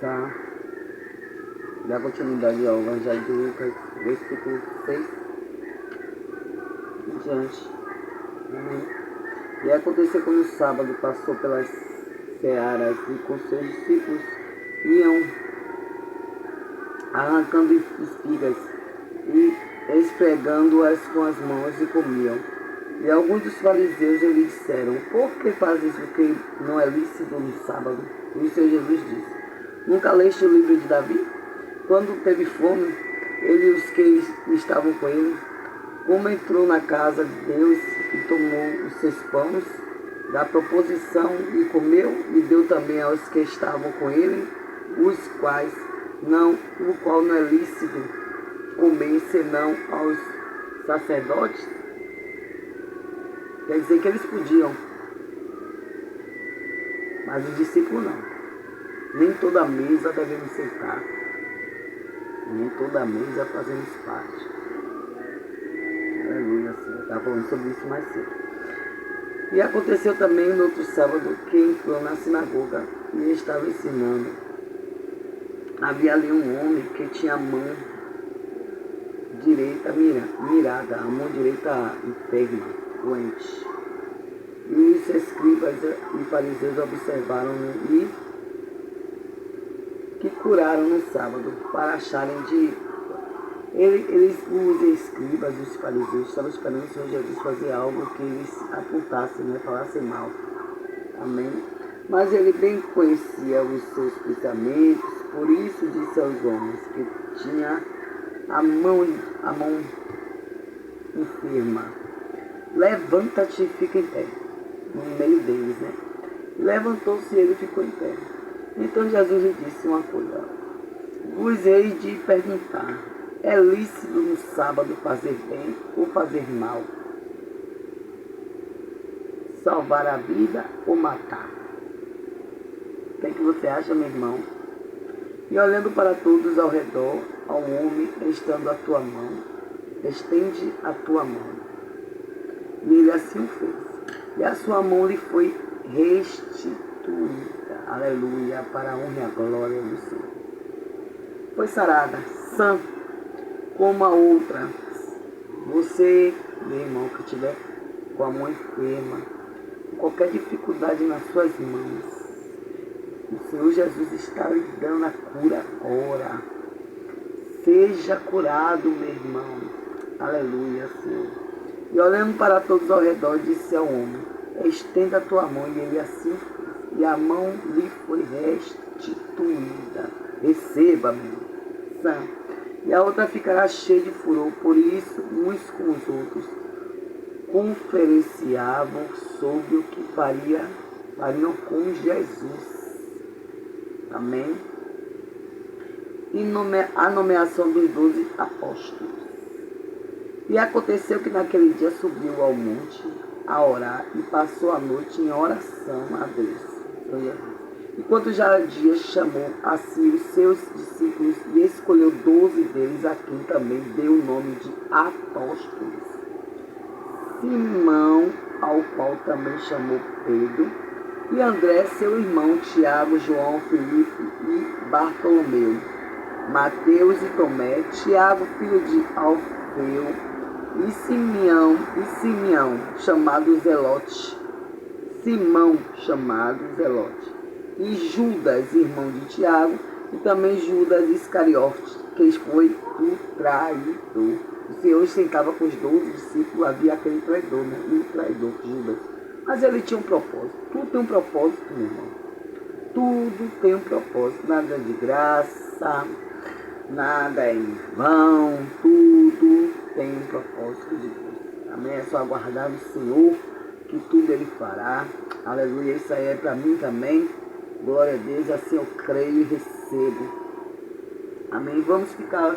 começar, dar continuidade ao Evangelho de Lucas, versículo 6 em diante. Amém. E aconteceu que no sábado passou pelas searas e com seus discípulos iam arrancando espigas e esfregando-as com as mãos e comiam. E alguns dos fariseus lhe disseram: por que fazes o que não é lícito no sábado? E o Senhor Jesus disse: nunca leste o livro de Davi? Quando teve fome, ele e os que estavam com ele, como entrou na casa de Deus e tomou os seus pães da proposição e comeu, e deu também aos que estavam com ele, o qual não é lícito comer senão aos sacerdotes. Quer dizer que eles podiam, mas os discípulos não. Nem toda mesa devemos sentar, nem toda mesa fazemos parte. Aleluia, Senhor. Eu estava falando sobre isso mais cedo. E aconteceu também no outro sábado que entrou na sinagoga e estava ensinando. Havia ali um homem que tinha a mão direita mirada, a mão direita enferma, doente. E os escribas e fariseus observaram-no e que curaram no sábado, para acharem de... Eles, os escribas e os fariseus, estavam esperando o Senhor Jesus fazer algo que eles apontassem, né, falassem mal. Amém? Mas ele bem conhecia os seus pensamentos, por isso disse aos homens que tinha a mão enferma: levanta-te e fica em pé. No meio deles, né? Levantou-se e ele ficou em pé. Então Jesus lhe disse uma coisa: vos hei de perguntar, é lícito no sábado fazer bem ou fazer mal? Salvar a vida ou matar? O que é que você acha, meu irmão? E olhando para todos ao redor, ao homem, estando a tua mão, estende a tua mão. E ele assim o fez. E a sua mão lhe foi restituída. Aleluia, para a honra e a glória do Senhor. Foi sarada, sã, como a outra. Você, meu irmão, que estiver com a mão enferma, qualquer dificuldade nas suas mãos, o Senhor Jesus está lhe dando a cura agora. Seja curado, meu irmão. Aleluia, Senhor. E olhando para todos ao redor, disse ao homem: estenda a tua mão. E ele assim fez. E a mão lhe foi restituída. Receba, meu irmão. E a outra ficará cheia de furor. Por isso, uns com os outros conferenciavam sobre o que fariam com Jesus. Amém? E a nomeação dos 12 apóstolos. E aconteceu que naquele dia subiu ao monte a orar e passou a noite em oração a Deus. Enquanto já dia chamou a si os seus discípulos e escolheu 12 deles, a quem também deu o nome de apóstolos: Simão, ao qual também chamou Pedro, e André, seu irmão, Tiago, João, Filipe e Bartolomeu, Mateus e Tomé, Tiago, filho de Alfeu, e Simeão, chamado Zelote, Simão, chamado Zelote, e Judas, irmão de Tiago, e também Judas Iscariote, que foi o traidor. O Senhor sentava com os 12 discípulos, havia aquele traidor, né? O traidor, Judas. Mas ele tinha um propósito. Tudo tem um propósito, meu irmão. Tudo tem um propósito. Nada de graça, nada é em vão. Tudo tem um propósito de Deus. Amém? É só aguardar no Senhor, que tudo Ele fará. Aleluia. Isso aí é para mim também. Glória a Deus. Assim eu creio e recebo. Amém? Vamos ficar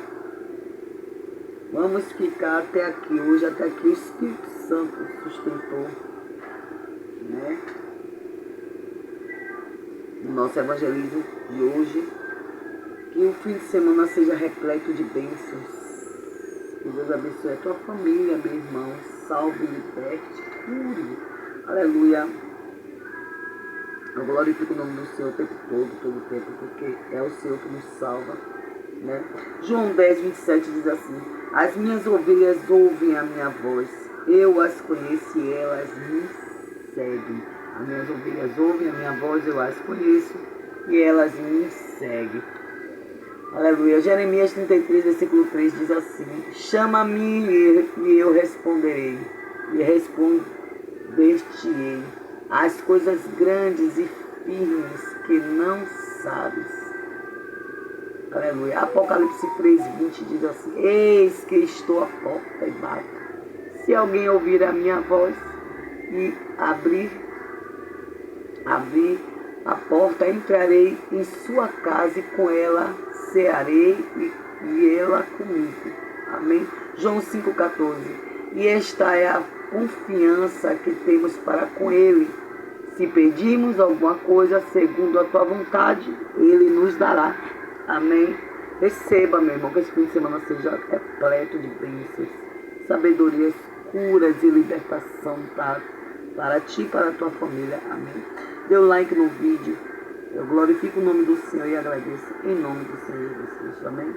até aqui hoje, até aqui o Espírito Santo sustentou, né, o nosso evangelismo de hoje. Que o fim de semana seja repleto de bênçãos. Que Deus abençoe a tua família, meu irmão. Salve, liberte, cure. Aleluia. Eu glorifico o nome do Senhor o tempo todo o tempo, porque é o Senhor que nos salva, né? João 10, 27 diz assim: as minhas ovelhas ouvem a minha voz, eu as conheço e elas me seguem. As minhas ovelhas ouvem a minha voz, eu as conheço e elas me seguem. Aleluia. Jeremias 33, versículo 3 diz assim: chama-me e eu responderei, e responder-te-ei as coisas grandes e firmes que não sabes. Aleluia. Apocalipse 3, 20 diz assim: eis que estou à porta e bato. Se alguém ouvir a minha voz e abrir a porta, entrarei em sua casa e com ela cearei e ela comigo. Amém? João 5,14. E esta é a confiança que temos para com Ele. Se pedirmos alguma coisa segundo a tua vontade, Ele nos dará. Amém? Receba, meu irmão, que esse fim de semana seja repleto de bênçãos, sabedorias, curas e libertação para ti e para a tua família. Amém? Dê o like no vídeo. Eu glorifico o nome do Senhor e agradeço em nome do Senhor Jesus Cristo. Amém?